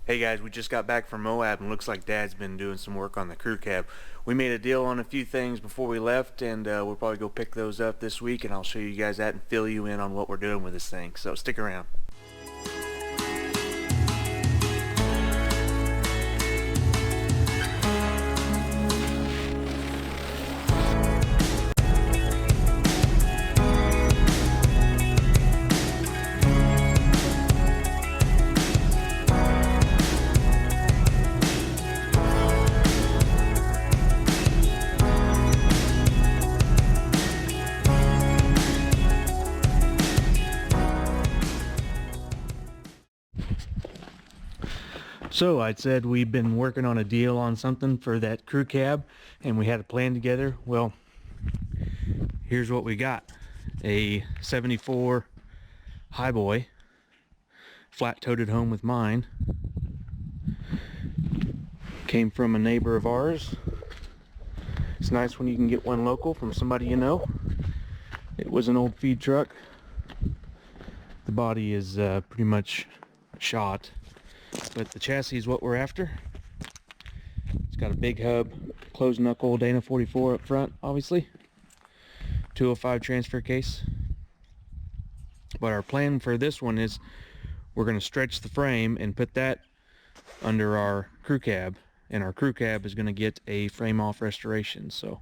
Hey guys, we just got back from Moab and looks like Dad's been doing some work on the crew cab. We made a deal on a few things before we left, and we'll probably go pick those up this week, and I'll show you guys that and fill you in on what we're doing with this thing. So stick around. So I said we've been working on a deal on something for that crew cab, and we had a plan together. Well, here's what we got. A 74 Highboy, flat-toted home with mine. Came from a neighbor of ours. It's nice when you can get one local from somebody you know. It was an old feed truck. The body is pretty much shot, but the chassis is what we're after. It's got a big hub, closed knuckle Dana 44 up front, obviously. 205 transfer case. But our plan for this one is we're going to stretch the frame and put that under our crew cab, and our crew cab is going to get a frame off restoration. So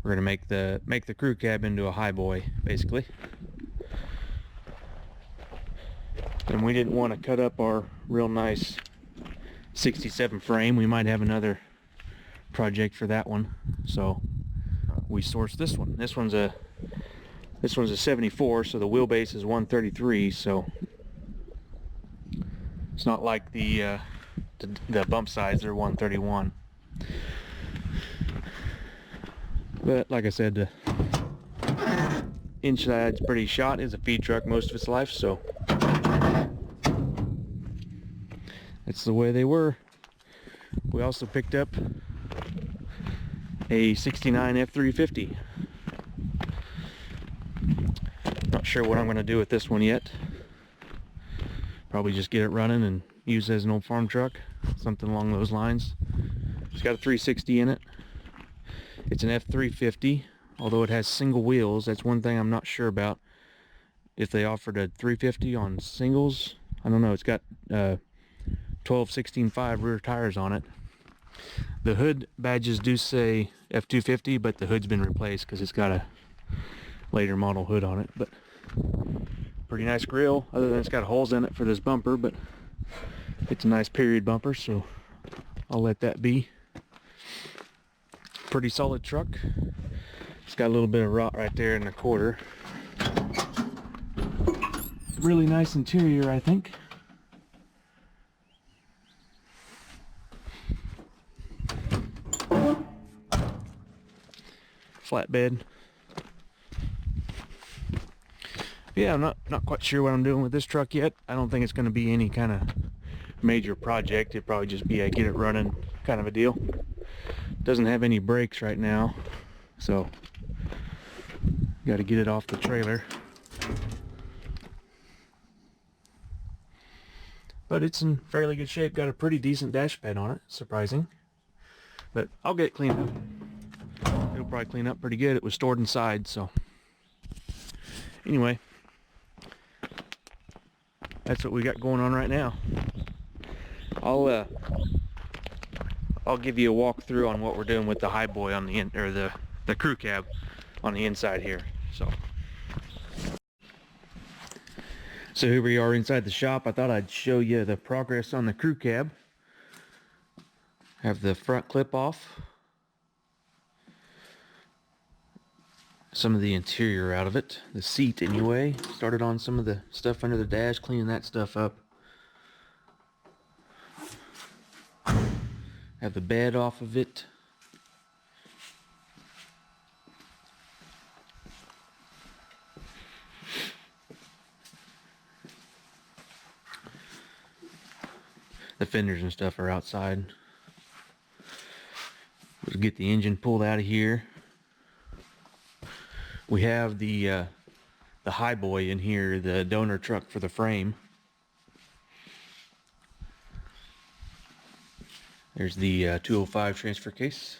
we're going to make the crew cab into a Highboy, basically. And we didn't want to cut up our real nice 67 frame. We might have another project for that one, so we sourced this one. This one's a 74, so the wheelbase is 133. So it's not like the bump sides are 131. But like I said, the inside's pretty shot. It's a feed truck most of its life, so that's the way they were. We also picked up a 69 F350. Not sure what I'm going to do with this one yet. Probably just get it running and use it as an old farm truck, something along those lines. It's got a 360 in it. It's an F350, although it has single wheels. That's one thing I'm not sure about. If they offered a 350 on singles, I don't know. It's got 12/16/5 rear tires on it. The hood badges do say F250, but the hood's been replaced because it's got a later model hood on it. But pretty nice grill, other than it's got holes in it for this bumper, but it's a nice period bumper, so I'll let that be. Pretty solid truck. It's got a little bit of rot right there in the quarter. Really nice interior, I think. Flatbed. Yeah, I'm not quite sure what I'm doing with this truck yet. I don't think it's going to be any kind of major project. It'd probably just be a get it running kind of a deal. Doesn't have any brakes right now, so got to get it off the trailer. But it's in fairly good shape. Got a pretty decent dash pad on it, surprising. But I'll get it cleaned up. It'll probably clean up pretty good. It was stored inside, so anyway, that's what we got going on right now. I'll give you a walkthrough on what we're doing with the Highboy on the crew cab on the inside here. So here we are inside the shop. I thought I'd show you the progress on the crew cab. Have the front clip off. Some of the interior out of it. The seat anyway. Started on some of the stuff under the dash, cleaning that stuff up. Have the bed off of it. The fenders and stuff are outside. Let's get the engine pulled out of here. We have the Highboy in here, the donor truck for the frame. There's the 205 transfer case.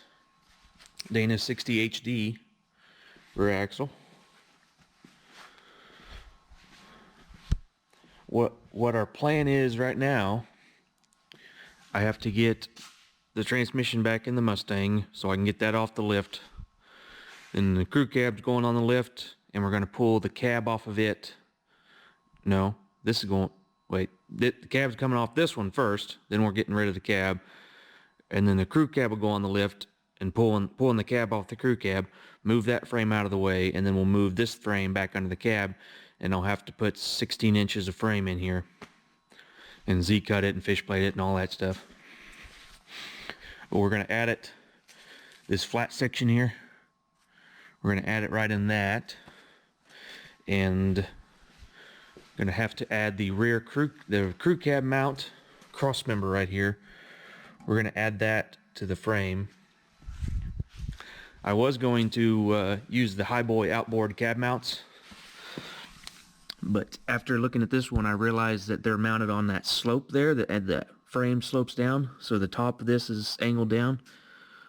Dana 60 HD rear axle. What our plan is right now, I have to get the transmission back in the Mustang so I can get that off the lift. Then the crew cab's going on the lift, and we're going to pull the cab off of it. No, this is going, wait, the cab's coming off this one first, then we're getting rid of the cab, and then the crew cab will go on the lift and pulling the cab off the crew cab, move that frame out of the way, and then we'll move this frame back under the cab, and I'll have to put 16 inches of frame in here and Z-cut it and fish plate it and all that stuff. But we're going to add it, this flat section here, we're going to add it right in that, and going to have to add the rear crew cab mount cross member right here. We're going to add that to the frame. I was going to use the Highboy outboard cab mounts, but after looking at this one, I realized that they're mounted on that slope there, the frame slopes down, so the top of this is angled down.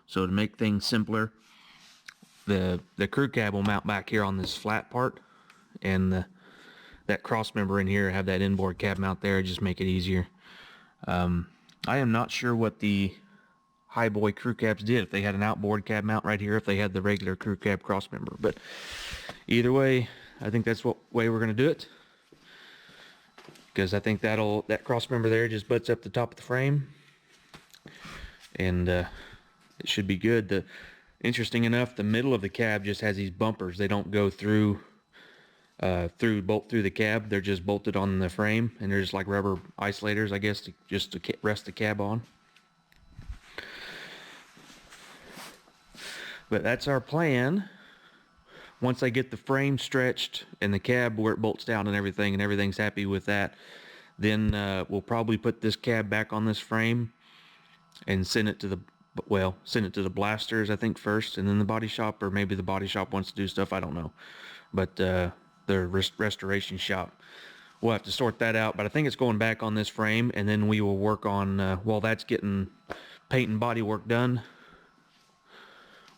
So to make things simpler, the crew cab will mount back here on this flat part, and that cross member in here have that inboard cab mount there, just make it easier. I am not sure what the Highboy crew cabs did, if they had an outboard cab mount right here, if they had the regular crew cab cross member, but either way, I think that's what way we're going to do it, because I think that cross member there just butts up the top of the frame, and it should be good. Interesting enough, the middle of the cab just has these bumpers. They don't go bolt through the cab. They're just bolted on the frame, and they're just like rubber isolators, I guess, to rest the cab on. But that's our plan. Once I get the frame stretched and the cab where it bolts down and everything's happy with that, then we'll probably put this cab back on this frame and send it to the blasters, I think, first, and then the body shop, or maybe the body shop wants to do stuff, I don't know. But the restoration shop, we'll have to sort that out. But I think it's going back on this frame, and then we will work on, while that's getting paint and body work done,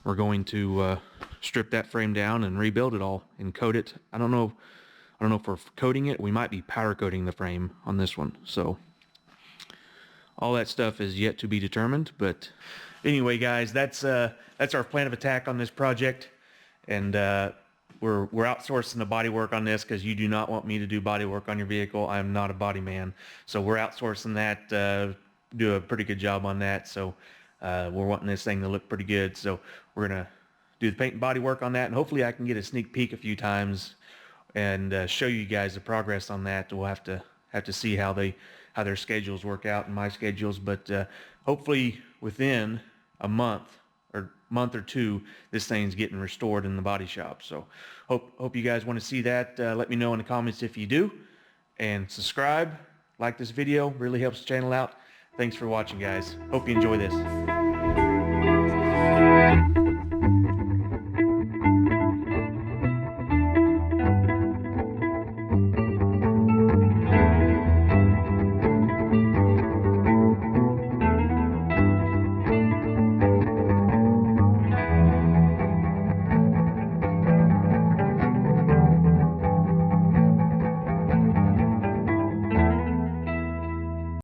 we're going to strip that frame down and rebuild it all and coat it. I don't know if we're coating it. We might be powder coating the frame on this one. So all that stuff is yet to be determined. But anyway, guys, that's our plan of attack on this project, and we're outsourcing the body work on this because you do not want me to do body work on your vehicle. I'm not a body man, so we're outsourcing that. Do a pretty good job on that. So we're wanting this thing to look pretty good. So we're gonna do the paint and body work on that, and hopefully I can get a sneak peek a few times and show you guys the progress on that. We'll have to see how their schedules work out and my schedules, but hopefully within a month or two, this thing's getting restored in the body shop. So hope you guys want to see that. Let me know in the comments if you do, and subscribe, like this video, really helps the channel out. Thanks for watching, guys. Hope you enjoy this.